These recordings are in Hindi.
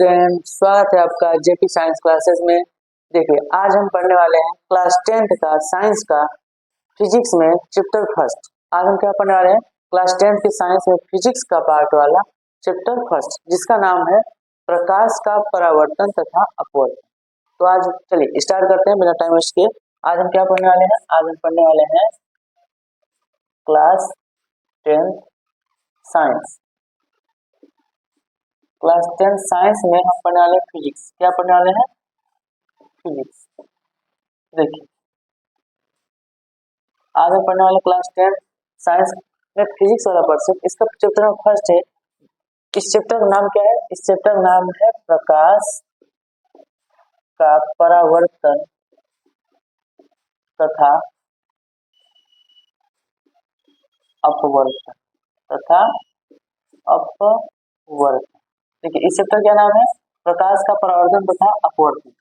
स्टूडेंट, स्वागत है आपका जेपी साइंस क्लासेस में। देखिए आज हम पढ़ने वाले हैं क्लास 10th का साइंस का फिजिक्स में चैप्टर फर्स्ट। आज हम क्या पढ़ने वाले हैं? क्लास 10th के साइंस में फिजिक्स का पार्ट वाला चैप्टर फर्स्ट, जिसका नाम है प्रकाश का परावर्तन तथा अपवर्तन। तो आज चलिए स्टार्ट करते हैं बिना टाइम वेस्ट किए। आज हम क्या पढ़ने वाले हैं? आज हम पढ़ने वाले हैं class 10th science. Class 10 science में हम पढ़ने वाले फिजिक्स। क्या पढ़ने वाले हैं? फिजिक्स। देखिए आज हम पढ़ने वाले क्लास 10 साइंस में फिजिक्स वाला पर्सन, इसका चैप्टर फर्स्ट है। इस चैप्टर का नाम क्या है? इस चैप्टर का नाम है प्रकाश का परावर्तन तथा अपवर्तन देखिए इस चैप्टर क्या नाम है? प्रकाश का परावर्तन तथा अपवर्तन।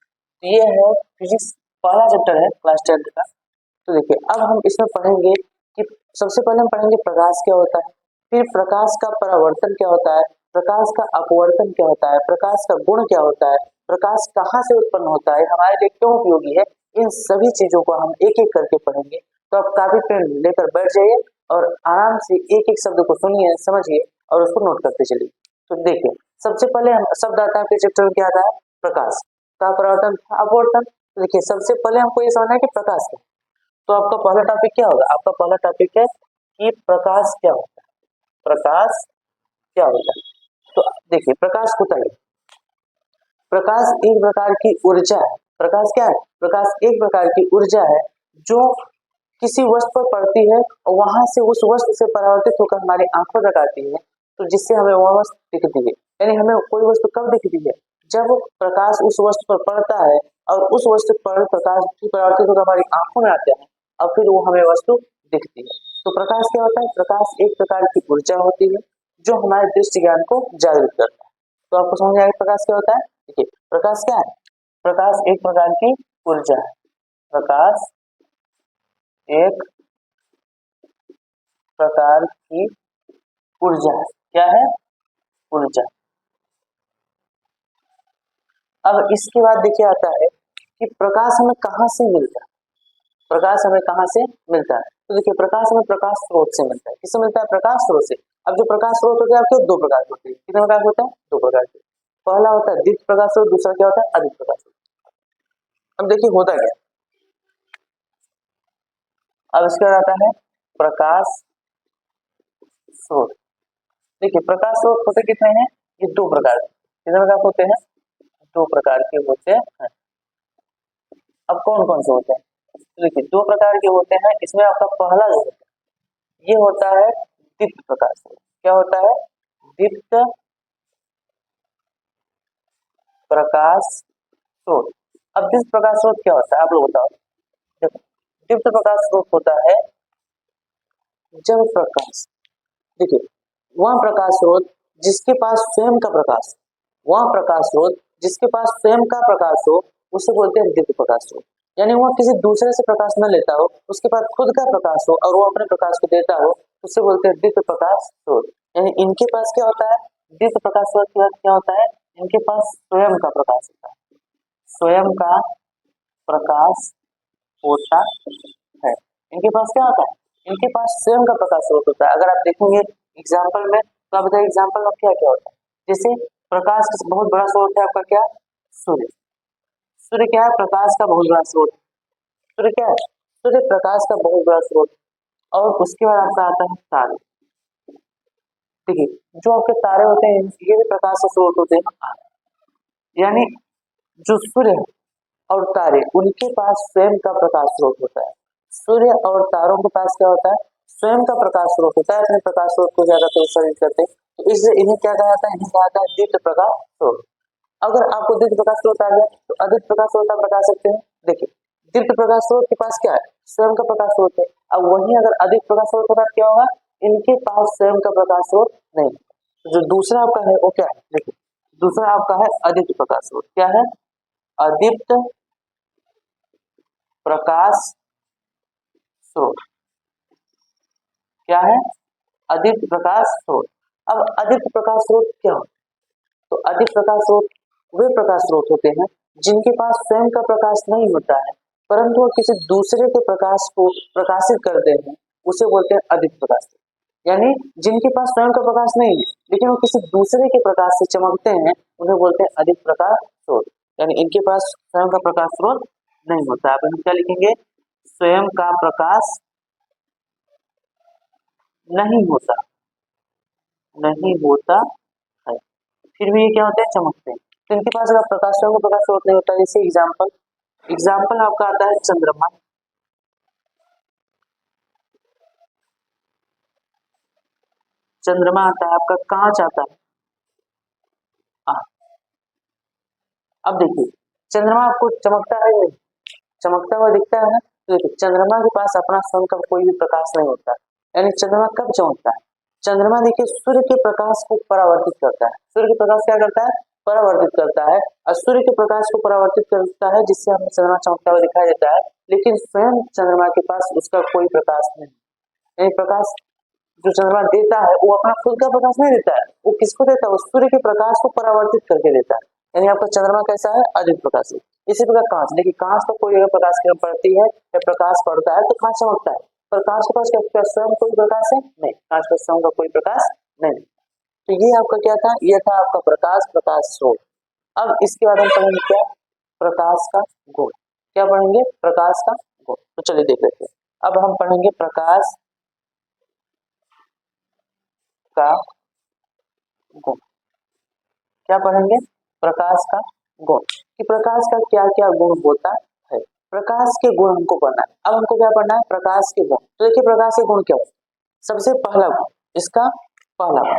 ये है फिजिक्स पहला चैप्टर है क्लास 10 का। तो देखिए अब हम इसमें पढ़ेंगे कि सबसे पहले हम पढ़ेंगे प्रकाश क्या होता है, फिर प्रकाश का परावर्तन क्या होता है, प्रकाश का अपवर्तन क्या होता है, प्रकाश का गुण क्या होता है, प्रकाश कहाँ से उत्पन्न होता है, हमारे लिए क्यों उपयोगी है। इन सभी चीजों को हम एक एक करके पढ़ेंगे। तो आप कापी पेन लेकर बैठ जाइए और आराम से एक एक शब्द को सुनिए, समझिए और उसको नोट करते चलिए। तो देखिए सबसे पहले हम शब्द आता है आपके चैप्टर में क्या आता है? प्रकाश का परावर्तन अपवर्तन। तो देखिए सबसे पहले हमको ये समझना है कि प्रकाश क्या। तो आपका पहला टॉपिक क्या होगा? आपका पहला टॉपिक है कि प्रकाश क्या होता है। प्रकाश क्या होता है? तो देखिए प्रकाश होता है, प्रकाश एक प्रकार की ऊर्जा है। प्रकाश क्या है? प्रकाश एक प्रकार की ऊर्जा है जो किसी वस्तु पर पड़ती है और वहां से उस वस्तु से परावर्तित होकर हमारी आंखों तक आती है, तो जिससे हमें वह वस्तु दिखती है। यानी हमें कोई वस्तु कब दिखती है? जब प्रकाश उस वस्तु पर पड़ता है और उस वस्तु पर प्रकाश की परावर्तित होकर हमारी आंखों में आते हैं और फिर वो हमें वस्तु दिखती है। तो प्रकाश क्या होता है? प्रकाश एक प्रकार की ऊर्जा होती है जो हमारे दृष्टि ज्ञान को जागृत करता है। तो आपको समझ आएगा प्रकाश क्या होता है? देखिए प्रकाश क्या है? प्रकाश एक प्रकार की ऊर्जा है। प्रकाश एक प्रकार की ऊर्जा है। क्या है? ऊर्जा। अब इसके बाद देखिए आता है कि प्रकाश हमें कहाँ से मिलता है। प्रकाश हमें कहाँ से मिलता है? तो देखिए प्रकाश हमें प्रकाश स्रोत से मिलता है। किससे मिलता है? प्रकाश स्रोत से। अब जो प्रकाश स्रोत होते हैं आपके दो प्रकार के होते हैं। कितने प्रकार होते हैं? दो प्रकार के। पहला होता है दीप्त प्रकाश स्रोत, दूसरा क्या होता है? अदीप्त प्रकाश स्रोत। अब देखिए होता क्या, अब इसके बाद आता है प्रकाश स्रोत। देखिए प्रकाश स्रोत होते कितने हैं? ये दो प्रकार के। कितने प्रकार के होते हैं? दो प्रकार के होते हैं। अब कौन कौन से होते हैं? तो देखिए दो प्रकार के होते हैं। इसमें आपका पहला जो होता है ये होता है दीप्त प्रकाश स्रोत। क्या होता है? दीप्त प्रकाश स्रोत। अब दीप्त प्रकाश स्रोत क्या होता है आप लोग बताओ। देखो दीप्त प्रकाश स्रोत होता है जब प्रकाश, देखिए वह प्रकाश स्रोत जिसके पास स्वयं का प्रकाश, वह प्रकाश स्रोत जिसके पास स्वयं का प्रकाश हो उसे बोलते हैं दीप्त प्रकाश स्रोत। यानी वह किसी दूसरे से प्रकाश न लेता हो, उसके पास खुद का प्रकाश हो और वो अपने प्रकाश को देता हो, उसे बोलते हैं दीप्त प्रकाश स्रोत। यानी इनके पास क्या होता है? दीप्त प्रकाश स्रोत के पास क्या होता है? इनके पास स्वयं का प्रकाश होता है। स्वयं का प्रकाश होता है। इनके पास क्या होता है? इनके पास स्वयं का प्रकाश स्रोत होता है। अगर आप देखेंगे एग्जाम्पल में तो आप बताइए एग्जाम्पल में क्या क्या होता है। जैसे प्रकाश का बहुत बड़ा स्रोत है आपका क्या? सूर्य। सूर्य क्या है? प्रकाश का बहुत बड़ा स्रोत। सूर्य क्या है? सूर्य प्रकाश का बहुत बड़ा स्रोत। और उसके बाद आपका आता है तारे। देखिए जो आपके तारे होते हैं ये भी प्रकाश का स्रोत होते हैं। यानी जो सूर्य और तारे उनके पास स्वयं का प्रकाश स्रोत होता है। सूर्य और तारों के पास क्या होता है? स्वयं का प्रकाश स्रोत होता है। अपने प्रकाश स्रोत को ज्यादातर उत्सर्जित करते हैं, तो इसलिए इन्हें क्या कहा जाता है? इन्हें कहा जाता है दीप्त प्रकाश स्रोत। अगर आपको दीप्त प्रकाश स्रोत आ गया तो अदीप्त प्रकाश स्रोत आप बता सकते हैं। देखिए दीप्त प्रकाश स्रोत के पास क्या है? स्वयं का प्रकाश स्रोत है। अब वहीं अगर अदीप्त प्रकाश स्रोत होगा क्या होगा? इनके पास स्वयं का प्रकाश स्रोत नहीं। तो जो दूसरा आपका है वो क्या है? देखिए दूसरा आपका है अदीप्त प्रकाश स्रोत। क्या है? अदीप्त प्रकाश स्रोत। क्या है? अदीप्त प्रकाश स्रोत। अब अदीप्त प्रकाश स्रोत क्या हो? तो अदीप्त प्रकाश स्रोत वे प्रकाश स्रोत होते हैं जिनके पास स्वयं का प्रकाश नहीं होता है, परंतु वह किसी दूसरे के प्रकाश को प्रकाशित करते हैं, उसे बोलते हैं अधिक प्रकाश। यानी जिनके पास स्वयं का प्रकाश नहीं है लेकिन वो किसी दूसरे के प्रकाश से चमकते हैं, उन्हें बोलते हैं अधिक प्रकाश स्रोत। यानी इनके पास स्वयं का प्रकाश स्रोत नहीं होता। अब हम क्या लिखेंगे? स्वयं का प्रकाश नहीं होता, नहीं होता है, फिर भी ये क्या होते हैं? चमकते हैं। तो इनके पास अगर प्रकाश स्वयं का प्रकाश स्रोत नहीं होता, जैसे एग्जाम्पल आपका आता है चंद्रमा। चंद्रमा आता है आपका, कांच आता है। अब देखिए चंद्रमा आपको चमकता है नहीं, चमकता हुआ दिखता है ना? तो देखिए चंद्रमा के पास अपना स्वयं का कोई भी प्रकाश नहीं होता, यानी चंद्रमा कब चमकता है? चंद्रमा देखिए सूर्य के प्रकाश को परावर्तित करता है। सूर्य के प्रकाश क्या करता है? परावर्तित करता है, और सूर्य के प्रकाश को परावर्तित करता है जिससे हमें चंद्रमा चमकता हुआ दिखाई देता है। लेकिन स्वयं चंद्रमा के पास उसका कोई प्रकाश नहीं, यानी प्रकाश जो चंद्रमा देता है वो अपना खुद का प्रकाश नहीं देता है, वो किसको देता है? उस सूर्य के प्रकाश को परावर्तित करके देता है। यानी आपका चंद्रमा कैसा है? अधिक प्रकाशित। इसी प्रकार कांच, देखिए कांच पर कोई अगर प्रकाश किरण पड़ती है या प्रकाश पड़ता है तो कांच चमकता है, पर कांच के पास क्या स्वयं कोई प्रकाश है? नहीं, कांच पर स्वयं का कोई प्रकाश नहीं। तो ये आपका क्या था? ये था आपका प्रकाश, प्रकाश स्रोत। अब इसके बाद हम पढ़ेंगे क्या? प्रकाश का गुण। क्या पढ़ेंगे? प्रकाश का गुण। तो चलिए देख लेते हैं। अब हम पढ़ेंगे प्रकाश का गुण। क्या पढ़ेंगे? प्रकाश का गुण, कि प्रकाश का क्या क्या गुण होता है। प्रकाश के गुण हमको पढ़ना है। अब हमको क्या पढ़ना है? प्रकाश के गुण। तो देखिए प्रकाश के गुण क्या होते हैं? सबसे पहला गुण, इसका पहला गुण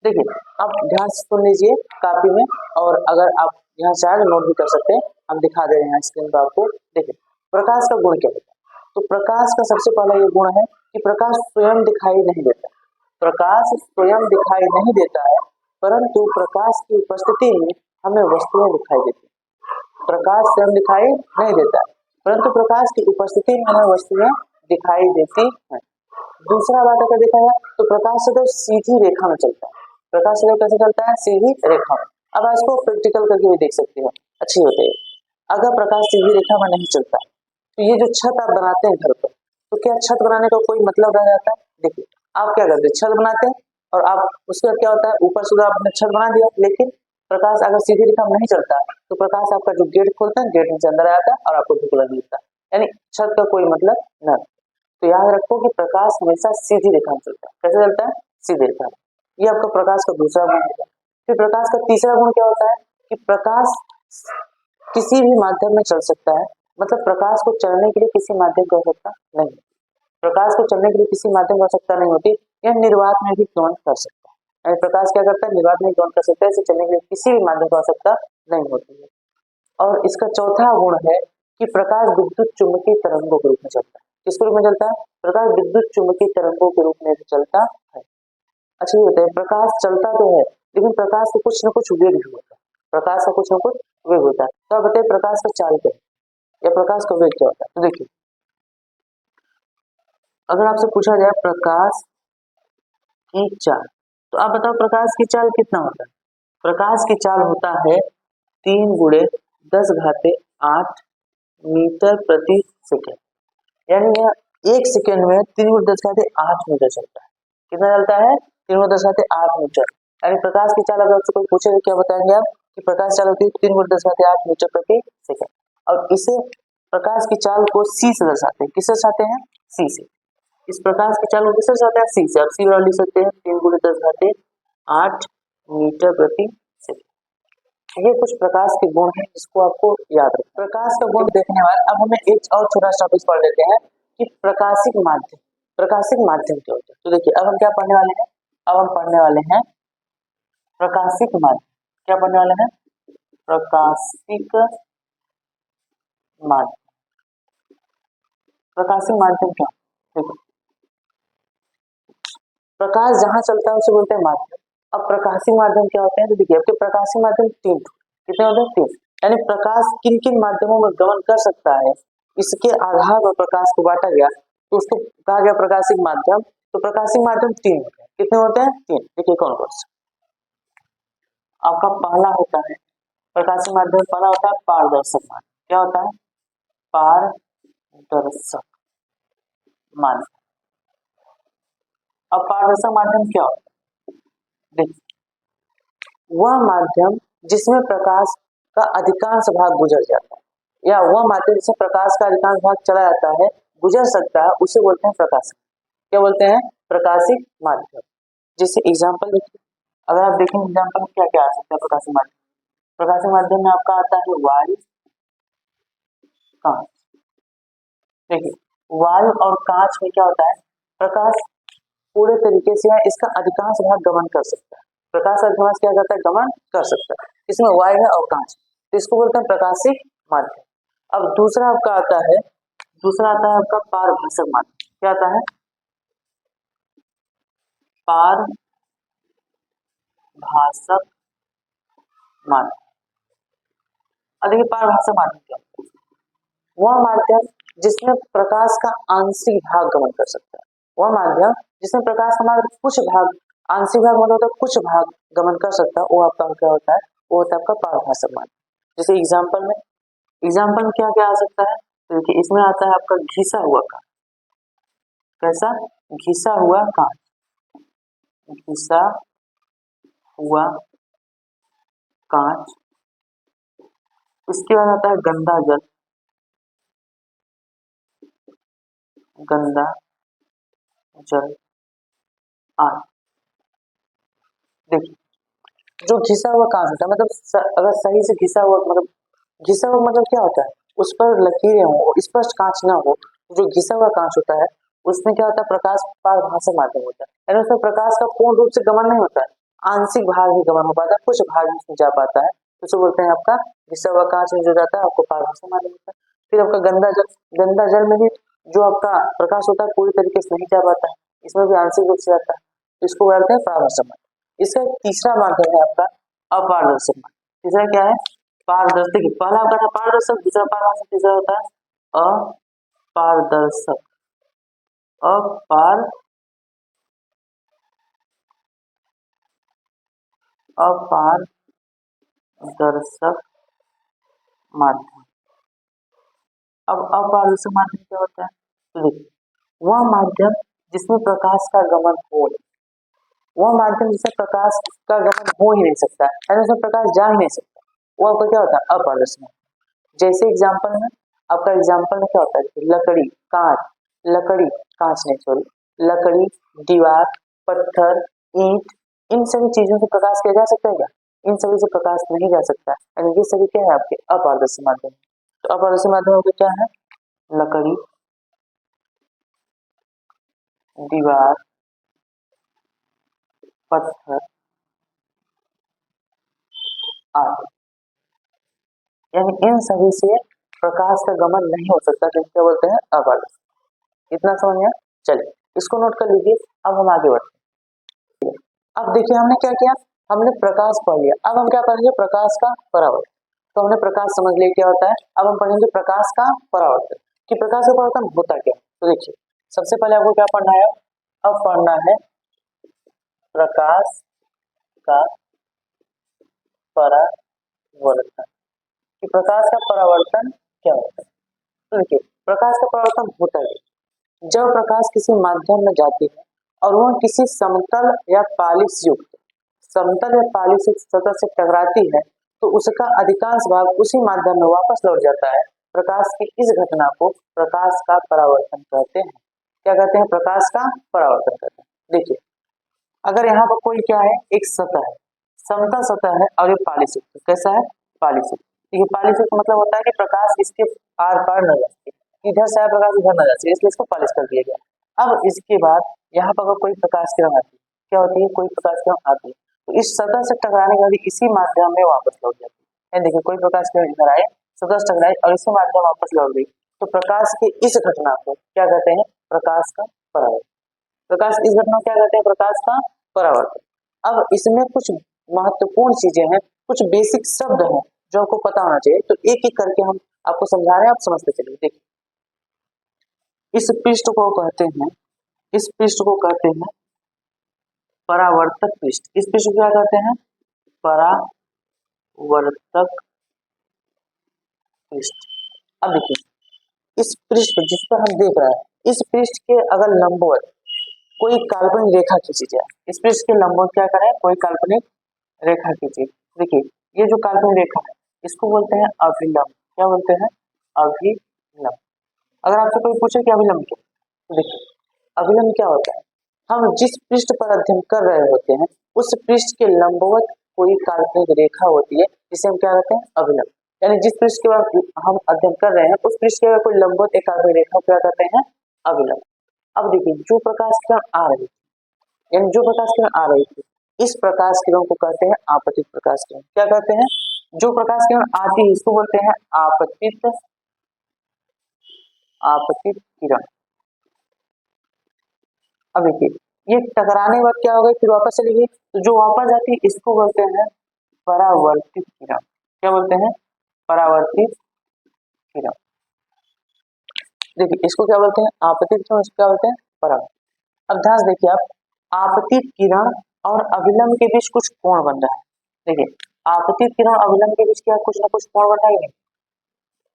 देखिए, आप ध्यान से सुन लीजिए कापी में, और अगर आप यहाँ चाहे नोट भी कर सकते हैं, हम दिखा दे रहे हैं स्क्रीन पर आपको। देखिए प्रकाश का गुण क्या होता है? तो प्रकाश का सबसे पहला ये गुण है कि प्रकाश स्वयं दिखाई नहीं देता। प्रकाश स्वयं दिखाई नहीं देता है, परंतु प्रकाश की उपस्थिति में हमें वस्तुएं दिखाई देती हैं। प्रकाश स्वयं दिखाई नहीं देता है, परंतु प्रकाश की उपस्थिति में हमें वस्तुएं दिखाई देती हैं। दूसरा बात अगर देखा जाए तो प्रकाश सदैव सीधी रेखा में चलता है। प्रकाश सदैव कैसे चलता है? सीधी रेखा में। अब आप इसको प्रैक्टिकल करके भी देख सकते हैं, अच्छी होती है। अगर प्रकाश सीधी रेखा में नहीं चलता तो ये जो छत आप बनाते हैं घर पर, तो क्या छत बनाने का कोई मतलब रह जाता है? देखिए आप क्या करते हैं? छत बनाते हैं और आप उसके बाद क्या होता है? ऊपर से आपने छत बना दिया, लेकिन प्रकाश अगर सीधी रेखा में नहीं चलता तो प्रकाश आपका जो गेट खोलता है, गेट नीचे अंदर आता है और आपको धूप लग जाता है, यानी छत का कोई मतलब न। तो याद रखो कि प्रकाश हमेशा सीधी रेखा में चलता है। कैसे चलता है? सीधी रेखा में। ये आपका प्रकाश का दूसरा गुण होगा। फिर प्रकाश का तीसरा गुण क्या होता है? कि प्रकाश किसी भी माध्यम में चल सकता है, मतलब प्रकाश को चलने के लिए किसी माध्यम की आवश्यकता नहीं। प्रकाश को चलने के लिए किसी माध्यम की आवश्यकता नहीं होती। यह निर्वात में भी गमन कर सकता है, यानी प्रकाश क्या करता है? निर्वात में गमन कर सकता है, इसे चलने के लिए किसी भी माध्यम की आवश्यकता नहीं होती है। और इसका चौथा गुण है कि प्रकाश विद्युत चुंबकीय तरंगों के रूप में चलता है। किस रूप में चलता है? प्रकाश विद्युत चुंबकीय तरंगों के रूप में भी चलता है। अच्छा ये होता है, प्रकाश चलता तो है लेकिन प्रकाश का कुछ न कुछ वेग भी होता है। प्रकाश का कुछ न कुछ वेग होता है। तो आप बताइए प्रकाश का चाल क्या है या प्रकाश का वेग क्या होता है? तो देखिए अगर आपसे पूछा जाए प्रकाश की चाल, तो आप बताओ प्रकाश की चाल कितना होता है? प्रकाश की चाल होता है 3×10⁸ मीटर प्रति सेकेंड, यानी यह 1 सेकेंड में 3×10⁸ मीटर चलता है। कितना चलता है? 3×10⁸ मीटर। यानी प्रकाश की चाल अगर आपसे कोई पूछे तो क्या बताएंगे आप? कि प्रकाश चाल होती है 3×10⁸ मीटर प्रति सेकेंड। और इसे प्रकाश की चाल को सी से दर्शाते हैं। किससे दर्शाते हैं? सी से। इस प्रकाश की चाल को किससे दर्शाते हैं? सी से। अब सी वाला लिख सकते हैं 3×10⁸ मीटर प्रति सेकेंड। ये कुछ प्रकाश के गुण हैं जिसको आपको याद रखना। प्रकाश का गुण देखने वाले अब हमें एक और छोटा सा टॉपिक पढ़ लेते हैं कि प्रकाशिक माध्यम। प्रकाशिक माध्यम क्या होता है? तो देखिए अब हम क्या पढ़ने वाले हैं? अब हम पढ़ने वाले हैं प्रकाशिक माध्यम। क्या पढ़ने वाले हैं? प्रकाशिक माध्यम। प्रकाशिक माध्यम क्या? देखो प्रकाश जहां चलता है उसे बोलते हैं माध्यम। अब प्रकाशिक माध्यम क्या होते हैं? तो देखिए आपके प्रकाशिक माध्यम 3 कितने होते हैं? 3। यानी प्रकाश किन किन माध्यमों में गमन कर सकता है, इसके आधार पर प्रकाश को बांटा गया तो उसको कहा गया प्रकाशिक माध्यम। तो प्रकाशिक माध्यम 3 होते हैं। कितने होते हैं? 3। देखिए कौन कौन से? आपका पहला होता है प्रकाशीय माध्यम पहला होता है पारदर्शक माध्यम। क्या होता है? पारदर्शक माध्यम। अब पारदर्शक माध्यम क्या होता है? देखिए, वह माध्यम जिसमें प्रकाश का अधिकांश भाग गुजर जाता है, या वह माध्यम जिसमें प्रकाश का अधिकांश भाग चला जाता है, गुजर सकता है, उसे बोलते हैं प्रकाशिक। क्या बोलते हैं? प्रकाशिक माध्यम। जैसे एग्जाम्पल देखिए, अगर आप देखें एग्जाम्पल में क्या क्या आ सकता है प्रकाशिक माध्यम। प्रकाशिक माध्यम में आपका आता है वायु, कांच। देखिए, वायु और कांच में क्या होता है? प्रकाश पूरे तरीके से है, इसका अधिकांश भाग गमन कर सकता है। प्रकाश अधिकांश क्या करता है? गमन कर सकता है। इसमें वायु है और कांच, तो इसको बोलते हैं प्रकाशिक माध्यम। अब दूसरा आपका आता है, दूसरा आता है आपका पारभाषक माध्यम। क्या आता है? पारभाषक माध्यम। अब देखिए पारभाषक माध्यम क्या होता है? वह माध्यम जिसमें प्रकाश का आंशिक भाग गमन कर सकता है। वह माध्यम जिसमें प्रकाश का मात्र कुछ भाग, आंशिक भाग मतलब होता है कुछ भाग गमन कर सकता है, वो आपका क्या होता है? वो होता है आपका पारभाषक माध्यम। जैसे एग्जाम्पल में क्या क्या आ सकता है? तो देखिए, इसमें आता है आपका घिसा हुआ कांच। कैसा? घिसा हुआ कांच। घिसा हुआ कांच। इसके बाद आता है गंदा जल। गंदा जल आदि। देखिए, जो घिसा हुआ कांच होता है, मतलब अगर सही से घिसा हुआ मतलब क्या होता है? उस पर लकीरें हो, स्पष्ट कांच ना हो, जो घिसा हुआ कांच होता है उसमें क्या होता है? प्रकाश पारभाषक माध्यम होता है, यानी उसमें प्रकाश का पूर्ण रूप से गमन नहीं होता है, आंशिक भाग ही गमन हो पाता है, कुछ भाग उसमें जा पाता है, तो उसे बोलते हैं आपका घिसा हुआ कांच में जो जाता है आपको पारभाषक माध्यम होता है। फिर आपका गंदा जल। गंदा जल में भी जो आपका प्रकाश होता है पूरी तरीके से नहीं जा पाता है, इसमें भी आंशिक रूप से आता है, तो इसको बोलते हैं पारभाषक माध्यम। इसका तीसरा माध्यम है आपका अपारदर्शक माध्यम। तीसरा क्या है? पारदर्शक। पहला आपका था पारदर्शक, दूसरा पारभाषक, तीसरा होता है अपारदर्शक। अपारदर्शक माध्यम। अब अपारदर्शक माध्यम क्या होता है? तो देखिए, वह माध्यम जिसमें प्रकाश का गमन हो नहीं, वह माध्यम जिसमें प्रकाश का गमन हो ही नहीं सकता, यानी उसमें प्रकाश जा ही नहीं सकता, वो आपका क्या होता है? अपारदर्शक माध्यम। जैसे एग्जाम्पल में आपका एग्जाम्पल में क्या होता है? लकड़ी, कांच, लकड़ी, कांच नहीं सॉरी, लकड़ी, दीवार, पत्थर, ईंट, इन सभी चीजों से प्रकाश किया जा सकता है क्या? इन सभी से प्रकाश नहीं जा सकता, यानी ये सभी क्या है? आपके अपारदर्शक माध्यम। तो अपारदर्शक माध्यम आपके क्या है? लकड़ी, दीवार, पत्थर आदि, यानी इन सभी से प्रकाश का गमन नहीं हो सकता, तो क्या बोलते हैं? अपारदर्शक। इतना समझ में आया? चलिए इसको नोट कर लीजिए। अब हम आगे बढ़ते हैं। अब देखिए, हमने क्या किया? हमने प्रकाश पढ़ लिया, अब हम क्या पढ़ेंगे? प्रकाश का परावर्तन। तो हमने प्रकाश समझ लिया क्या होता है, अब हम पढ़ेंगे प्रकाश का परावर्तन, कि प्रकाश का परावर्तन होता क्या। तो देखिए, सबसे पहले आपको क्या पढ़ना है? अब पढ़ना है प्रकाश का परावर्तन, कि प्रकाश का परावर्तन क्या होता है। तो देखिए, प्रकाश का परावर्तन होता है जब प्रकाश किसी माध्यम में जाती है और वह किसी समतल या पालिश युक्त सतह से टकराती है, तो उसका अधिकांश भाग उसी माध्यम में वापस लौट जाता है। प्रकाश की इस घटना को प्रकाश का परावर्तन कहते हैं। क्या कहते हैं? प्रकाश का परावर्तन कहते हैं। देखिए, अगर यहाँ पर कोई क्या है? एक सतह है, समतल सतह है, और ये पालिश युक्त। कैसा है? पालिश युक्त। ये पालिश युक्त मतलब होता है कि प्रकाश इसके आर पार न जा सके, इधर से आया प्रकाश इधर न जा सके, इसलिए इसको पालिश कर दिया गया। अब इसके बाद यहाँ पर अगर कोई प्रकाश किरण आती है, क्या होती है? कोई प्रकाश किरण आती है तो इस सतह से टकराने के बाद इसी माध्यम में वापस लौट जाती है। देखिए, कोई प्रकाश किरण इधर आए, सतह से टकराई और इसी माध्यम वापस लौट गई, तो प्रकाश की इस घटना को क्या कहते हैं? प्रकाश का परावर्तन। प्रकाश इस घटना को क्या कहते हैं? प्रकाश का परावर्तन। अब इसमें कुछ महत्वपूर्ण चीजें हैं, कुछ बेसिक शब्द हैं जो आपको पता होना चाहिए, तो एक एक करके हम आपको समझा रहे हैं, आप समझते चलिए। देखिए, इस पृष्ठ को कहते हैं, इस पृष्ठ को कहते हैं परावर्तक पृष्ठ। इस पृष्ठ को क्या कहते हैं? परावर्तक पृष्ठ। अब देखिए इस पृष्ठ जिस पर हम देख रहे हैं, इस पृष्ठ के अगर लंबवत कोई काल्पनिक रेखा खींची जाए, इस पृष्ठ के लंबवत क्या करें, कोई काल्पनिक रेखा खींची। देखिए ये जो काल्पनिक रेखा है इसको बोलते हैं अभिलंब। क्या बोलते हैं, अभिलंब। अगर आपसे कोई पूछे कि अभिलंब क्या, तो देखिए अभिलंब क्या होता है, हम जिस पृष्ठ पर अध्ययन कर रहे होते हैं उस पृष्ठ के लंबवत कोई काल्पनिक रेखा होती है जिसे हम क्या कहते हैं, अभिलंब। यानी जिस पृष्ठ के बाद हम अध्ययन कर रहे हैं उस पृष्ठ के कोई लंबवत एक काल्पनिक रेखा क्या कहते हैं, अभिलंब। अब देखिए जो प्रकाश किरण आ रही थी, यानी जो प्रकाश किरण आ रही थी, इस प्रकाश किरण को कहते हैं आपतित प्रकाश किरण। क्या कहते हैं, जो प्रकाश किरण आती है इसको बोलते हैं आपतित किरण। अब देखिए ये टकराने के बाद क्या होगा, फिर वापस चली गई, तो जो वापस आती है इसको बोलते हैं परावर्तित किरण। क्या बोलते हैं, परावर्तित किरण। देखिए इसको क्या बोलते हैं, आपतित किरण, इसको क्या बोलते हैं, परावर्तित। अब ध्यान से देखिए आप, आपतित किरण और अभिलंब के बीच कुछ कोण बन रहा है। देखिए आपतित किरण और अभिलंब के बीच क्या कुछ ना कुछ कोण बन रहा है।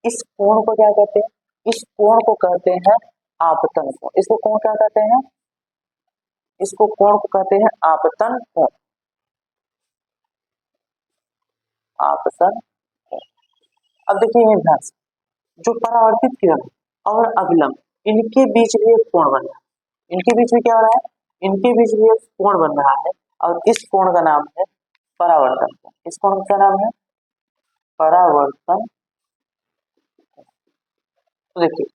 इस कोण को क्या कहते हैं, इस कोण को कहते हैं आपतन कोण। इसको कोण क्या कहते हैं, इसको कोण को कहते हैं आपतन कोण। आपतन कोण। अब देखिए ये ध्यान से, जो परावर्तित किरण और अभिलंब इनके बीच भी एक कोण बन रहा है। इनके बीच में क्या हो रहा है, इनके बीच भी एक कोण बन रहा है और इस कोण का नाम है परावर्तन कोण। इस कोण का नाम है परावर्तन। तो देखिए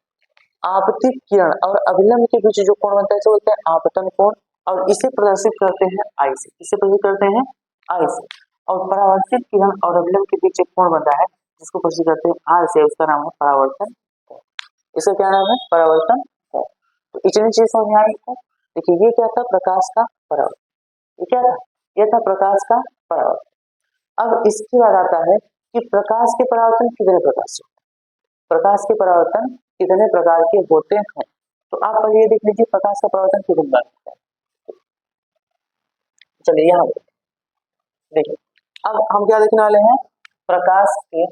आपतित किरण और अभिलंब के बीच जो कोण बनता है इसे बोलते हैं आपतन कोण और इसे प्रदर्शित करते हैं आई से। इसे प्रदर्शित करते हैं आई से। और परावर्तित किरण और अभिलंब के बीच एक कोण बन रहा है जिसको प्रदर्शित करते हैं आर से, उसका नाम है परावर्तन कोण। इसका क्या नाम है, परावर्तन कोण। तो इतनी चीज समझ में आई है। देखिए ये क्या था, प्रकाश का परावर्तन। ये क्या था, ये था प्रकाश का परावर्तन। अब इसके बाद आता है कि प्रकाश के परावर्तन कितने प्रकार से, प्रकाश के परावर्तन कितने प्रकार के होते हैं। तो आप पहले ये देख लीजिए प्रकाश का परावर्तन कितने प्रकार होता है। चलिए यहाँ देखिए, अब हम क्या देखने वाले हैं, प्रकाश के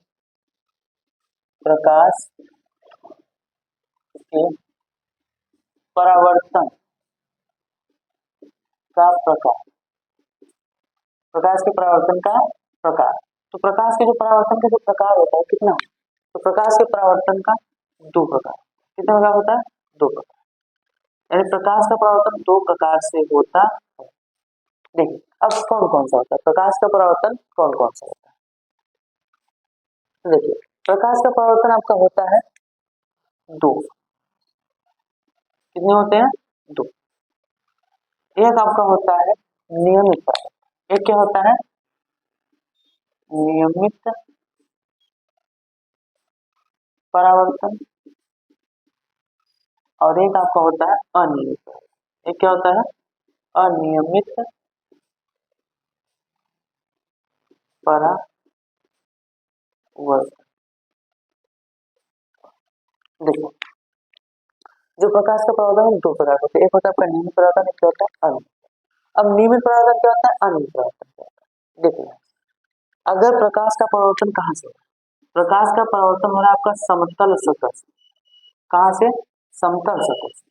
परावर्तन का प्रकार। प्रकाश के परावर्तन का प्रकार। तो प्रकाश के जो परावर्तन का जो प्रकार होता है कितना, तो प्रकाश के परावर्तन का दो प्रकार। कितना प्रकार होता है, दो प्रकार। यानी प्रकाश का परावर्तन दो प्रकार से होता है। देखिए अब कौन कौन सा होता है प्रकाश का परावर्तन, कौन कौन सा होता है। देखिए प्रकाश का परावर्तन आपका होता है दो। कितने होते हैं, दो। एक आपका होता है नियमित परावर्तन। एक क्या होता है, नियमित परावर्तन। और एक आपका होता है अनियमित परावर्तन। एक क्या होता है, अनियमित परावर्तन। देखो जो प्रकाश का परावर्तन दो प्रकार होते हैं, एक होता है आपका नियमित परावर्तन, एक होता है अनियमित। अब नियमित परावर्तन क्या होता है, अनियमित परावर्तन क्या होता है। देखिए अगर प्रकाश का परावर्तन कहाँ से, प्रकाश का परावर्तन हो रहा है आपका समतल सतह से। कहाँ से, समतल सतह से।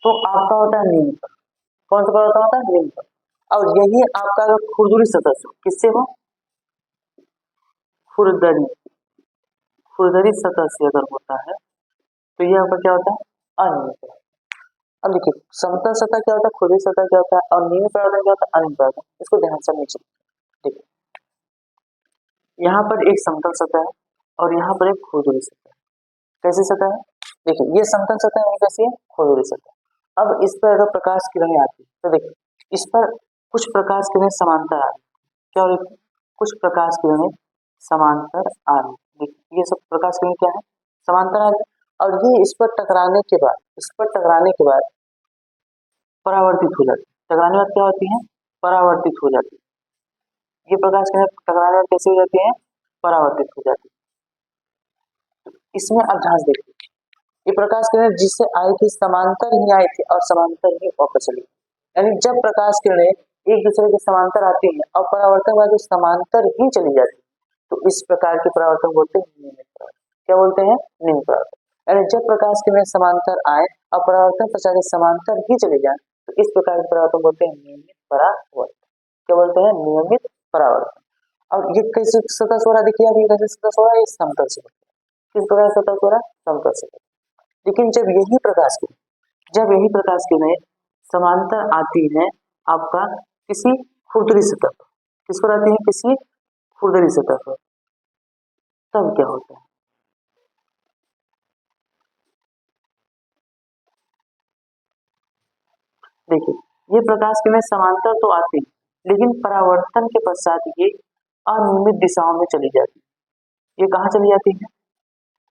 तो आपका होता है नियमित। कौन सा परावर्तन होता है, नियमित। और यही आपका अगर खुरदुरी सतह से, किससे हो, खुरदरी, खुरदरी सतह से अगर होता है तो ये आपका क्या होता है, अनियमित। अब देखिए समतल सतह क्या होता है, खुरदरी सतह क्या होता है, और नियमित परावर्तन क्या होता है, अनियमित परावर्तन। इसको ध्यान से नीचे देखिए, यहाँ पर एक समतल सतह है और यहाँ पर एक खुरदुरी सतह है। कैसी सतह है, देखिए ये समतल सतह है, कैसी है, खुरदुरी सतह। अब इस पर अगर प्रकाश किरणें आती है तो देखिए इस पर कुछ प्रकाश किरणें समांतर आ रही, क्या हो रही, कुछ प्रकाश किरणें समांतर आ रही। देखिए ये सब प्रकाश किरणें क्या है, समांतर आ रही। और ये इस पर टकराने के बाद, इस पर टकराने के बाद परावर्तित हो जाती है। टकराने के बाद क्या होती है, परावर्तित हो जाती है। ये प्रकाश किरणें टकराने में कैसे हो जाती है, परावर्तित हो जाती है। इसमें अब ध्यान देखिए, ये प्रकाश किरणें जिससे आई थी समांतर ही आई थी और समांतर ही वापस चली। यानी जब प्रकाश किरणें एक दूसरे के समांतर आती है और परावर्तन बाद समांतर ही चली जाती है, तो इस प्रकार के परावर्तन बोलते हैं नियमित परावर्तन। क्या बोलते हैं? नियमित परावर्तन। यानी जब प्रकाश किरणें समांतर आए और परावर्तन पश्चात समांतर ही चले जाए तो इस प्रकार के परावर्तन बोलते हैं नियमित परावर्तन। क्या बोलते हैं? नियमित परावर्तन। अब ये कैसे सतह से हो रहा है? देखिए अभी कैसे सतह से हो रहा है, ये समतल से। किस प्रकार सतह से हो रहा है? समतल से। लेकिन जब यही प्रकाश किरणें समांतर आती है आपका किसी खुरदरी सतह पर, किस पर आती है? किसी खुरदरी सतह पर, तब क्या होता है? देखिए ये प्रकाश किरणें समांतर तो आती है लेकिन परावर्तन के पश्चात ये अनियमित दिशाओं में चली जाती है। ये कहाँ चली जाती है?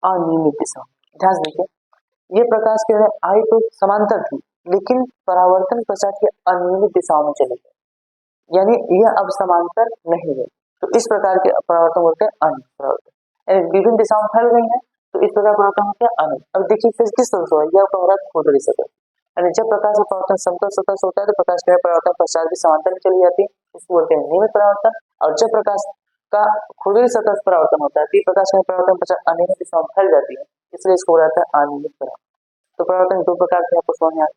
अनियमित दिशा। ध्यान देखिए ये प्रकाश किरणें आई तो समांतर थी लेकिन परावर्तन पश्चात ये अनियमित दिशाओं में चली गई, यानी यह अब समांतर नहीं है। तो इस प्रकार के परावर्तन बोलते हैं अनियमित परावर्तन। यानी विभिन्न दिशाओं में फैल गई है तो इस प्रकार परावर्तन होते हैं अनियमित। अब देखिए किस तरह से हुआ, यह परावर्तन खुरदरी सतह, यानी जब प्रकाश का परावर्तन समतल सतह से होता है तो प्रकाश किरणें परावर्तन पश्चात भी समांतर में चली जाती है, इसको बोलते हैं नियमित परावर्तन। और जब प्रकाश का खुरदरी सतह से परावर्तन होता है तो प्रकाश किरणें परावर्तन पश्चात अनियमित दिशा में फैल जाती है, इसलिए इसको बोला जाता है अनियमित परावर्तन। तो परावर्तन दो प्रकार के आपको समझ में आए।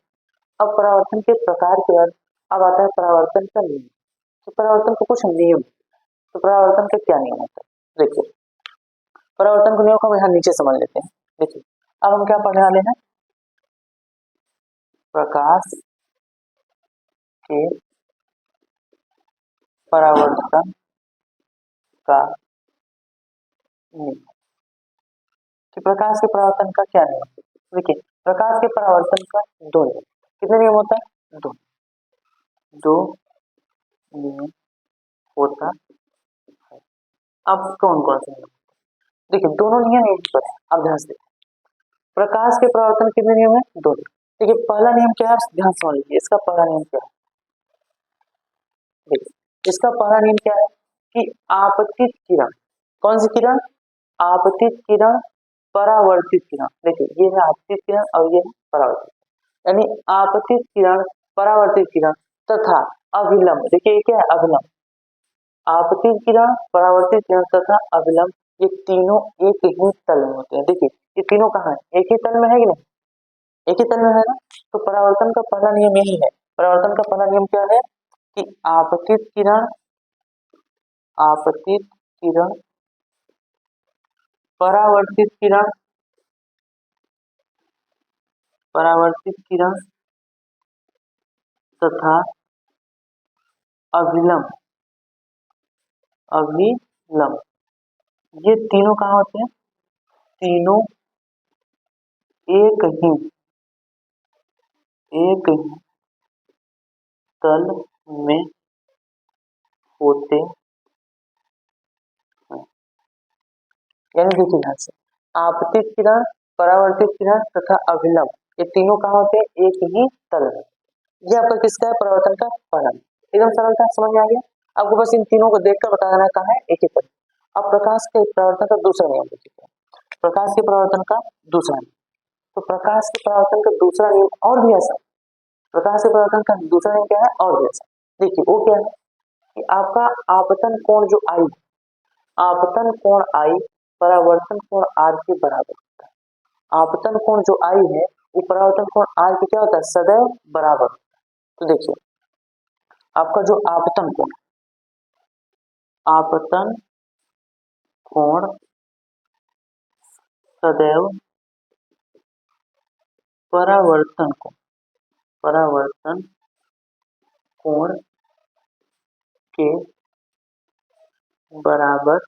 अब परावर्तन के प्रकार के बाद अब आता है परावर्तन का नियम। तो परावर्तन का कुछ नियम, तो परावर्तन के क्या नियम होता है? देखिए परावर्तन के नियम को हम यहाँ नीचे समझ लेते हैं। देखिए अब हम क्या पढ़ने वाले हैं? प्रकाश के परावर्तन का नियम। कि प्रकाश के परावर्तन का क्या नियम? देखिए प्रकाश के परावर्तन का दो नियम। कितने नियम होता है? दो नियम होता है। अब कौन कौन से नियम? देखिए दोनों नियम एक पर है। अब ध्यान से प्रकाश के परावर्तन कितने नियम है? दो नियम। देखिए पहला नियम क्या है? ध्यान समझ लीजिए इसका पहला नियम क्या है। देखिए इसका पहला नियम क्या है कि आपतित किरण, कौन सी किरण? आपतित किरण, परावर्तित किरण। देखिए ये है आपतित किरण और ये है परावर्तित, यानी आपतित किरण, परावर्तित किरण तथा अभिलंब। देखिए ये क्या है? अभिलंब। आपतित किरण, परावर्तित किरण तथा अभिलंब, ये तीनों एक ही तल में होते हैं। देखिए ये तीनों कहाँ है? एक ही तल में है कि नहीं? एक ही तल में है ना। तो परावर्तन का पहला नियम यही है। परावर्तन का पहला नियम क्या है कि आपतित किरण, आपतित किरण, परावर्तित किरण, परावर्तित किरण तथा अभिलंब, अभिलंब, ये तीनों कहाँ होते हैं? तीनों एक ही तल में होते हैं। यानी देखिए ध्यान से आपतित किरण, परावर्तित किरण तथा अभिलंब, ये तीनों कहाँ होते हैं? एक ही तल में। ये आपका किसका है? परावर्तन का पहला। एकदम सरल था, समझ में आ गया? आपको बस इन तीनों को देखकर बता देना कहाँ है? एक ही तल। अब प्रकाश के परावर्तन का दूसरा नियम देखिए। प्रकाश के परावर्तन का दूसरा नियम, तो प्रकाश के परावर्तन का दूसरा नियम और भी ऐसा, प्रकाश के परावर्तन का दूसरा नियम क्या है? और भी ऐसा। देखिए वो क्या है कि आपका आपतन कोण जो आई, आपतन कोण आई परावर्तन कोण आर के बराबर होता है। आपतन कोण जो आई है वो परावर्तन कोण आर के क्या होता है? सदैव बराबर। तो देखिए आपका जो आपतन कोण, आपतन कोण सदैव परावर्तन कोण, परावर्तन कोण के बराबर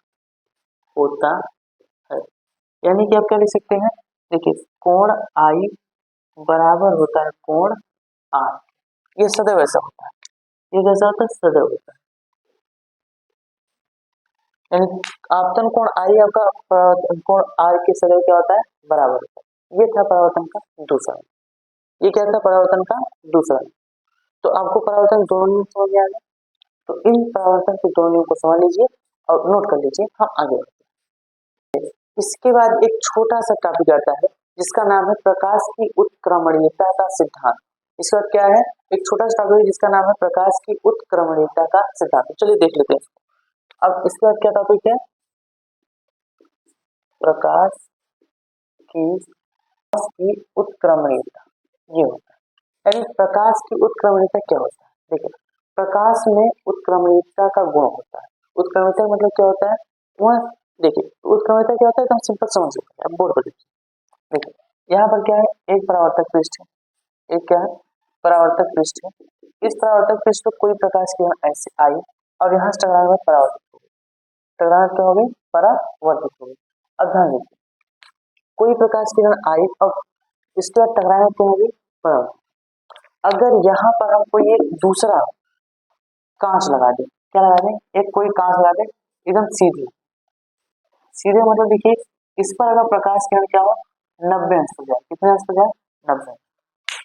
होता है। यानी कि आप क्या लिख सकते हैं? देखिए कोण आई बराबर होता है कोण आर। ये सदैव ऐसा होता है। ये कैसा होता है? सदैव होता है। यानी आपतन कोण आई आपका परावर्तन कोण आर के सदैव क्या होता है? बराबर होता है। ये था परावर्तन का दूसरा। ये क्या था? परावर्तन का दूसरा। तो आपको परावर्तन दोनों नियम समझ में आ गया। तो इन परावर्तन के दोनों नियम को समझ लीजिए और नोट कर लीजिए। हम आगे बढ़ते हैं। इसके बाद एक छोटा सा टॉपिक आता है जिसका नाम है प्रकाश की उत्क्रमणीयता का सिद्धांत। इसके बाद क्या है? एक छोटा सा टॉपिक जिसका नाम है प्रकाश की उत्क्रमणीयता का सिद्धांत। चलिए देख लेते हैं। अब इसके बाद क्या टॉपिक है? प्रकाश की उत्क्रमणीयता ये होता है। यानी प्रकाश की उत्क्रमणीयता क्या होता है? देखिए, प्रकाश में उत्क्रमणीयता का गुण होता है। उत्क्रमणीयता मतलब क्या होता है? वह देखिए, उत्क्रमणीयता क्या होता है एकदम सिंपल समझ सकते हैं, बोर्ड पर देखिए, यहाँ पर क्या है, एक परावर्तक पृष्ठ है, एक क्या है, परावर्तक पृष्ठ है। इस परावर्तक पृष्ठ पर कोई प्रकाश किरण ऐसे आई और यहाँ से टकराने में परावर्तित हो गई। टकराने क्या हो गई? परावर्तित हो गई। अब ध्यान दीजिए, कोई प्रकाश किरण आई और इसके बाद टकराने क्या होगी? परावर्तित। अगर यहाँ पर हम कोई एक दूसरा कांच लगा दें, क्या लगा दें? एक कोई कांच लगा दें एकदम सीधे सीधे, मतलब देखिए, इस पर अगर प्रकाश किरण क्या हो, 90 अंश पर जाए। कितने अंश पर जाए? 90।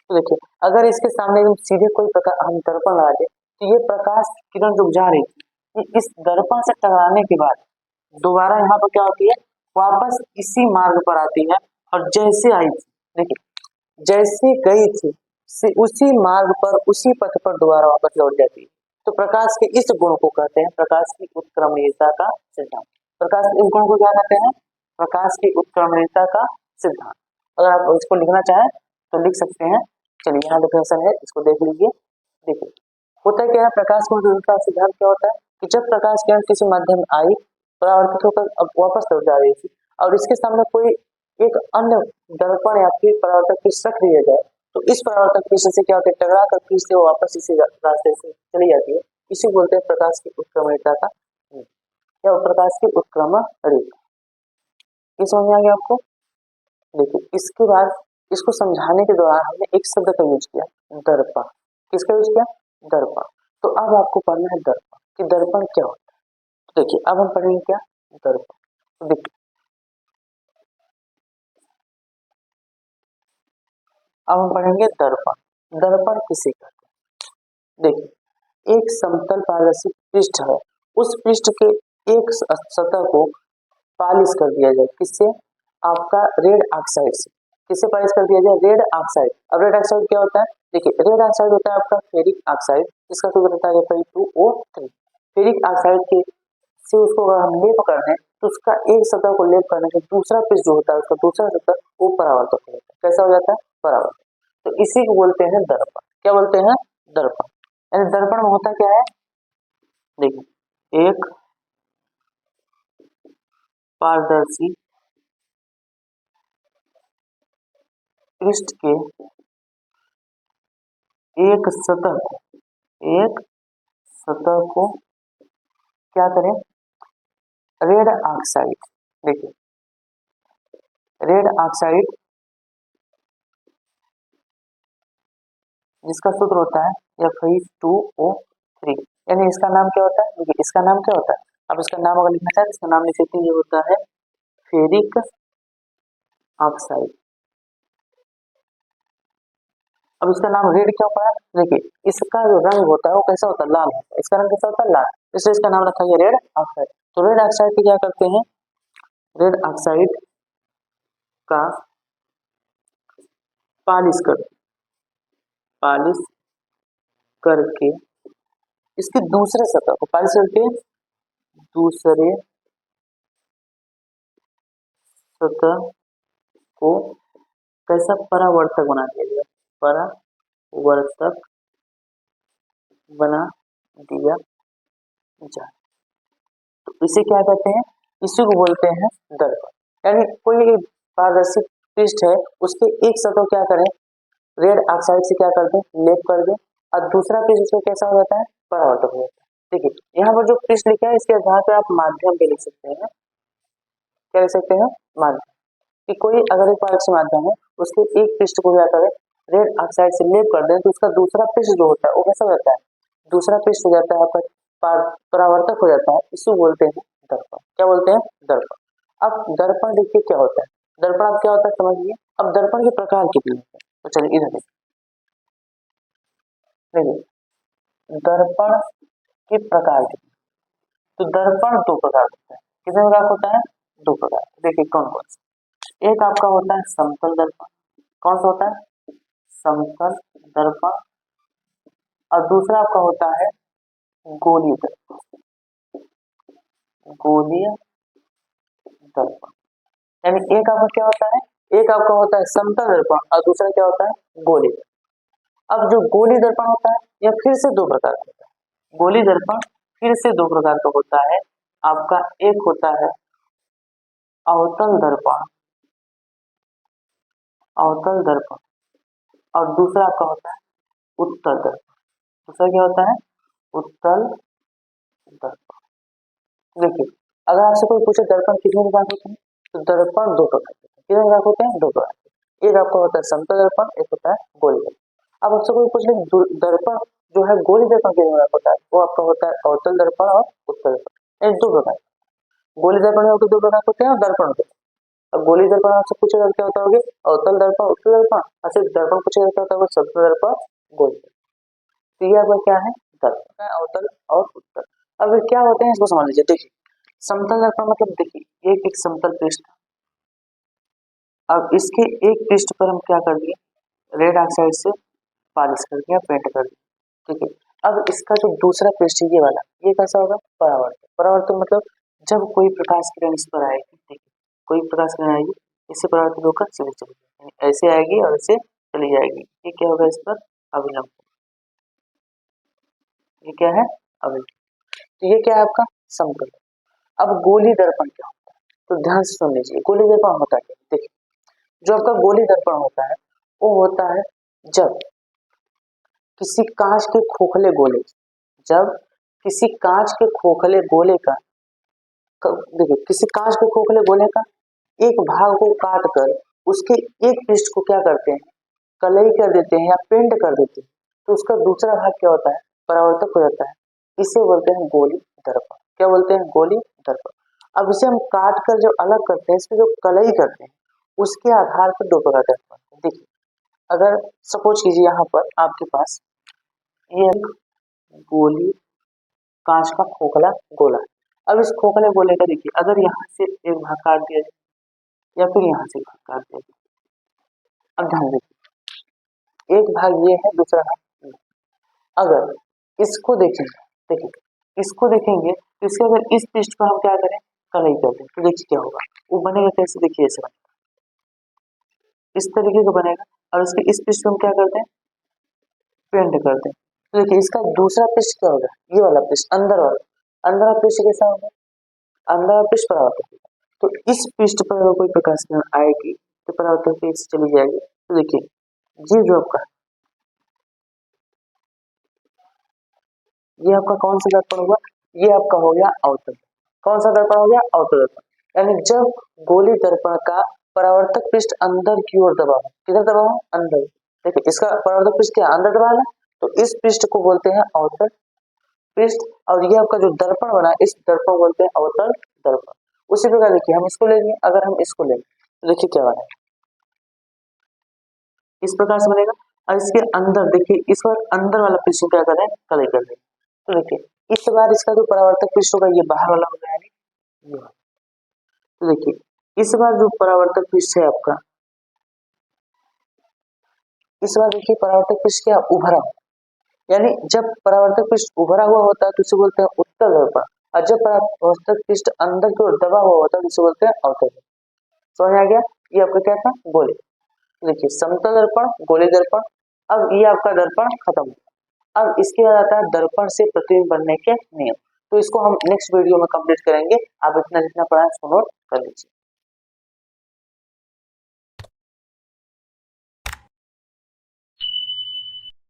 तो देखिए, अगर इसके सामने एकदम सीधे कोई प्रकाश हम दर्पण लगा दें तो ये प्रकाश किरण जो जा रही है, इस दर्पण से टकराने के बाद दोबारा यहाँ पर क्या होती है? वापस इसी मार्ग पर आती है और जैसे आई थी, देखिए, जैसे गई थी उसी मार्ग पर, उसी पथ पर दोबारा वापस लौट जाती है। तो प्रकाश के इस गुण को कहते हैं प्रकाश की उत्क्रमणीयता का सिद्धांत। प्रकाश के इस गुण को क्या कहते हैं? प्रकाश की उत्क्रमणीयता का सिद्धांत। अगर आप इसको लिखना चाहें तो लिख सकते हैं। चलिए, यहाँ डेफिनेशन है, इसको देख लीजिए। देखिए, होता क्या है, प्रकाश की उत्क्रमणीयता का सिद्धांत क्या होता है कि जब प्रकाश किरण किसी माध्यम में आई, परावर्तित होकर अब वापस लौट जा रही थी और इसके सामने कोई एक अन्य दर्पण या फिर परावर्तक पृष्ठ रख दिया जाए, तो इस परावर्तक पृष्ठ से क्या होता है? टकरा कर फिर से वो वापस इसी रास्ते से चली जाती है। इसी बोलते हैं प्रकाश की उत्क्रमणीयता का या प्रकाश की उत्क्रमण रेखा। ये समझ में आ गया आपको? देखिए, इसके बाद इसको समझाने के दौरान हमने एक शब्द का यूज किया, दर्पण। किसका यूज किया? दर्पण। तो अब आपको पढ़ना है दर्पण कि दर्पण क्या होता है। तो देखिए, अब हम पढ़ेंगे क्या? दर्पण। तो देखिए, अब हम पढ़ेंगे दर्पण। दर्पण किसे कहते हैं? देखिए, एक समतल पारदर्शी पृष्ठ है, उस पृष्ठ के एक सतह को पालिश कर दिया जाए। किससे? आपका रेड ऑक्साइड से। किससे पालिश कर दिया जाए? Red oxide. अब रेड ऑक्साइड क्या होता है? देखिए, रेड ऑक्साइड होता है आपका फेरिक ऑक्साइड, जिसका सूत्र होता है Fe2O3। फेरिक ऑक्साइड के से उसको अगर हम लेप कर दें तो उसका एक सतह को लेप करने से दूसरा पृष्ठ जो होता है, उसका दूसरा सतह वो परावर्तक हो जाता है। कैसा हो जाता है? परावर्तक। तो इसी को बोलते हैं दर्पण। क्या बोलते हैं? दर्पण। यानी दर्पण में होता क्या है? देखिए, एक पारदर्शी पृष्ठ के एक सतह को एक सतह को क्या करें? Red oxide. देखिए, रेड ऑक्साइड जिसका सूत्र होता है Fe2O3। यानी इसका नाम क्या होता है? देखिए, इसका नाम क्या होता है? अब इसका नाम अगर लिखना चाहे, इसका नाम लिख सकते हैं, ये होता है फेरिक ऑक्साइड। अब इसका नाम रेड क्यों पड़ा? देखिए, इसका जो रंग होता है वो कैसा होता है? लाल होता है। इसका रंग कैसा होता है? लाल। इसलिए इसका नाम रखा गया रेड ऑक्साइड। तो रेड ऑक्साइड की क्या करते हैं? रेड ऑक्साइड का पालिश कर पालिश करके इसके दूसरे सतह को पालिश करके दूसरे सतह को कैसा? परावर्तक बना दिया गया। परावर्तक बना दिया जाए। तो इसे क्या कहते हैं? इसी को बोलते हैं दर्पण। यानी कोई पारदर्शी पृष्ठ है, उसके एक सतह क्या करें? रेड ऑक्साइड से क्या कर दें? लेप कर दें और दूसरा पृष्ठ उसमें कैसा हो जाता है? परावर्तक हो जाता है। देखिए, यहाँ पर जो पृष्ठ लिखा है इसके आधार पर आप माध्यम पे लिख सकते हैं। क्या लिख सकते हैं? माध्यम। कि कोई अगर एक पारदर्शी माध्यम है, उसके एक पृष्ठ को क्या करें? रेड ऑक्साइड से लेप कर दें तो उसका दूसरा पृष्ठ जो होता है वो कैसा हो जाता है? दूसरा पृष्ठ हो जाता है आपका परावर्तक हो जाता है। इसे बोलते हैं दर्पण। क्या बोलते हैं? दर्पण। अब दर्पण देखिए क्या होता है। दर्पण अब क्या होता है समझिए। अब दर्पण के प्रकार कितने होते हैं? तो चलिए इधर देखिए, दर्पण के प्रकार कितने? तो दर्पण दो प्रकार होता है। कितने प्रकार होता है? दो प्रकार। देखिए कौन कौन सा? एक आपका होता है समतल दर्पण। कौन सा होता है? समतल दर्पण। और दूसरा आपका होता है गोलीय दर्पण। गोलीय दर्पण। यानी एक आपका क्या होता है, एक आपका होता है समतल दर्पण और दूसरा क्या होता है गोली। अब जो गोली दर्पण होता है यह फिर से दो प्रकार का होता है। गोली दर्पण फिर से दो प्रकार का होता है। आपका एक होता है अवतल दर्पण, अवतल दर्पण, और दूसरा आपका होता है उत्तल दर्पण। दूसरा क्या होता है, उत्तल दर्पण। देखिए अगर आपसे कोई पूछे दर्पण कितने प्रकार होते हैं, तो दर्पण दो प्रकार के होते हैं। कितने प्रकार होते हैं, दो प्रकार के। एक आपका होता है समतल दर्पण, एक होता है गोली दर्पण। अब आपसे कोई पूछ ले दर्पण जो है गोली दर्पण कितने प्रकार होता है, वो आपका होता है अवतल दर्पण और उत्तल दर्पण। एक दो प्रकार, गोली दर्पण में दो प्रकार होते हैं और दर्पण होते हैं। अब गोली दर्पण आपसे पूछेगा क्या होता होगा, अवतल दर्पण उत्तल दर्पण, और सिर्फ दर्पण पूछेगा क्या होता होगा, समतल दर्पण गोली दर्पण। तो ये आपका क्या है, दर्पण है, अवतल और उत्तल। अब ये क्या होते हैं इसको समझ लीजिए। देखिए समतल दर्पण मतलब देखिए एक समतल पृष्ठ, अब इसके एक पृष्ठ पर हम क्या कर दिए, रेड ऑक्साइड से पॉलिश कर दिया, पेंट कर दिया, ठीक है। अब इसका जो दूसरा पृष्ठ है ये वाला, ये कैसा होगा, परावर्तन। परावर्तन मतलब जब कोई प्रकाश किरण इस पर आएगी, देखिए कोई प्रकाश किरण आएगी, इससे परावर्तित होकर चली चली जाएगी, ऐसे आएगी और ऐसे चली जाएगी, ये क्या होगा, इस पर अभिलंब। ये क्या है, अभिलंब। तो ये क्या है आपका समतल। अब गोली दर्पण क्या होता है, तो ध्यान से सुन लीजिए गोली दर्पण होता है क्या। देखिए जो आपका गोली दर्पण होता है वो होता है जब किसी कांच के खोखले गोले, जब किसी कांच के खोखले गोले का, देखिए किसी कांच के खोखले गोले का एक भाग को काट कर उसके एक पृष्ठ को क्या करते हैं, कलई कर देते हैं या पेंट कर देते हैं, तो उसका दूसरा भाग क्या होता है, परावर्तक हो जाता है। इसे बोलते हैं गोली दर्पण। क्या बोलते हैं, गोली दर्पण। अब इसे हम काट कर जब अलग करते हैं, इसमें जो कलई करते हैं उसके आधार पर दो प्रकार का दर्पण होता है। देखिए अगर सपोज कीजिए यहाँ पर आपके पास ये एक गोली कांच का खोखला गोला है। अब इस खोखले गोले का देखिए अगर यहाँ से एक भाग काट दिया जाए या फिर यहाँ से भाग काट दिया जाए, अब ध्यान देखिए एक भाग ये है, दूसरा भाग ये। अगर इसको देखेंगे, देखिए इसको देखेंगे तो इसके अगर इस पृष्ठ पर हम क्या करें, कलई कर दें, तो देखिए क्या होगा, वो बनेगा कैसे, देखिए ऐसे बनेगा, इस तरीके का बनेगा। और इसके इस पृष्ठ पर हम क्या करते हैं, पेंट करते हैं, तो देखिए इसका दूसरा पृष्ठ क्या होगा, ये वाला पृष्ठ अंदर वाला, अंदर वाला पृष्ठ कैसा होगा, अंदर वाला पृष्ठ परावर्तक। तो इस पृष्ठ पर अगर कोई प्रकाश किरण आएगी तो परावर्तक से चली जाएगी। तो देखिए ये जो आपका, ये आपका कौन सा दर्पण हुआ, ये आपका हो गया अवतल। कौन सा दर्पण हो गया, अवतल दर्पण। यानी जब गोली दर्पण का परावर्तक पृष्ठ अंदर की ओर दबा हो, किधर दबा हो, अंदर। देखिए इसका परावर्तक पृष्ठ क्या अंदर दबा है, तो इस पृष्ठ को बोलते हैं अवतल पृष्ठ, और ये आपका जो दर्पण बना इस दर्पण को बोलते हैं अवतल दर्पण। उसी प्रकार देखिए हम इसको लेंगे, अगर हम इसको लेंगे तो देखिए क्या बनेगा, इस प्रकार से बनेगा। और इसके अंदर देखिए इस बार अंदर वाला पृष्ठ क्या कर रहे हैं, कलई कर रहे हैं। तो देखिए इस बार इसका जो परावर्तक पृष्ठ होगा ये बाहर वाला होगा, यानी ये वाला। तो देखिए इस बार जो परावर्तक पृष्ठ है आपका, इस बार देखिए परावर्तक पृष्ठ क्या उभरा हुआ, यानी जब परावर्तक पृष्ठ उभरा हुआ होता है तो उसे बोलते हैं उत्तल दर्पण, और जब परावर्तक पृष्ठ अंदर की ओर दबा हुआ होता है तो उसे बोलते हैं अवतल दर्पण। समझ आ गया, ये आपका क्या था, गोली। देखिए समतल दर्पण, गोली दर्पण। अब ये आपका दर्पण खत्म हुआ। अब इसके बाद आता है दर्पण से प्रतिबिंब बनने के नियम। तो इसको हम नेक्स्ट वीडियो में कंप्लीट करेंगे। आप इतना जितना पढ़ा है उसको नोट कर लीजिए।